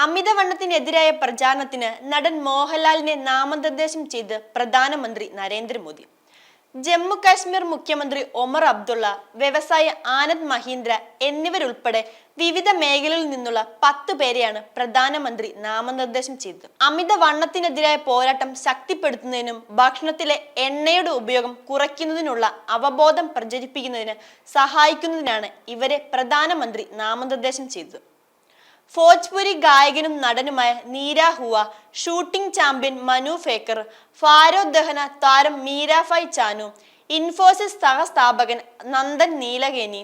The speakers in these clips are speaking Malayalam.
അമിതവണ്ണത്തിനെതിരായ പ്രചാരണത്തിന് നടൻ മോഹൻലാലിനെ നാമനിർദ്ദേശം ചെയ്ത് പ്രധാനമന്ത്രി നരേന്ദ്രമോദി. ജമ്മു കാശ്മീർ മുഖ്യമന്ത്രി ഒമർ അബ്ദുള്ള, വ്യവസായി ആനന്ദ് മഹീന്ദ്ര എന്നിവരുൾപ്പെടെ വിവിധ മേഖലകളിൽ നിന്നുള്ള 10 പേരെയാണ് പ്രധാനമന്ത്രി നാമനിർദ്ദേശം ചെയ്തത്. അമിതവണ്ണത്തിനെതിരായ പോരാട്ടം ശക്തിപ്പെടുത്തുന്നതിനും ഭക്ഷണത്തിലെ എണ്ണയുടെ ഉപയോഗം കുറയ്ക്കുന്നതിനുള്ള അവബോധം പ്രചരിപ്പിക്കുന്നതിന് സഹായിക്കുന്നതിനാണ് ഇവരെ പ്രധാനമന്ത്രി നാമനിർദ്ദേശം ചെയ്തത്. ഭോജ്പുരി ഗായകനും നടനുമായ നീര ഹുവ, ഷൂട്ടിംഗ് ചാമ്പ്യൻ മനു ഫേക്കർ, ഭാരോദ്വഹന താരം മീരാഭായ് ചാനു, ഇൻഫോസിസ് സഹസ്ഥാപകൻ നന്ദൻ നീലകേനി,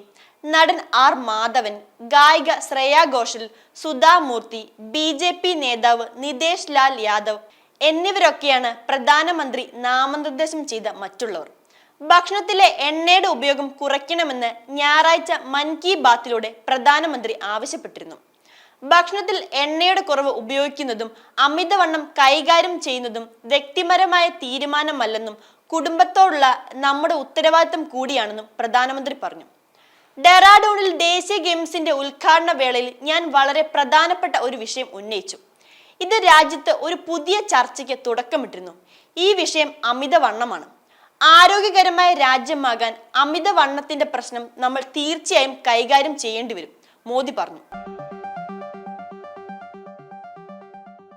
നടൻ ആർ മാധവൻ, ഗായിക ശ്രേയ ഘോഷൽ, സുധാ മൂർത്തി, BJP നേതാവ് നിതേഷ് ലാൽ യാദവ് എന്നിവരൊക്കെയാണ് പ്രധാനമന്ത്രി നാമനിർദ്ദേശം ചെയ്ത മറ്റുള്ളവർ. ഭക്ഷണത്തിലെ എണ്ണയുടെ ഉപയോഗം കുറയ്ക്കണമെന്ന് ഞായറാഴ്ച മൻ കി ബാത്തിലൂടെ പ്രധാനമന്ത്രി ആവശ്യപ്പെട്ടിരുന്നു. ഭക്ഷണത്തിൽ എണ്ണയുടെ കുറവ് ഉപയോഗിക്കുന്നതും അമിതവണ്ണം കൈകാര്യം ചെയ്യുന്നതും വ്യക്തിപരമായ തീരുമാനമല്ലെന്നും കുടുംബത്തോടുള്ള നമ്മുടെ ഉത്തരവാദിത്തം കൂടിയാണെന്നും പ്രധാനമന്ത്രി പറഞ്ഞു. ഡെറാഡൂണിൽ ദേശീയ ഗെയിംസിന്റെ ഉദ്ഘാടന വേളയിൽ ഞാൻ വളരെ പ്രധാനപ്പെട്ട ഒരു വിഷയം ഉന്നയിച്ചു. ഇത് രാജ്യത്ത് ഒരു പുതിയ ചർച്ചയ്ക്ക് തുടക്കമിട്ടിരുന്നു. ഈ വിഷയം അമിതവണ്ണമാണ്. ആരോഗ്യകരമായ രാജ്യമാകാൻ അമിതവണ്ണത്തിന്റെ പ്രശ്നം നമ്മൾ തീർച്ചയായും കൈകാര്യം ചെയ്യേണ്ടി വരും, മോദി പറഞ്ഞു.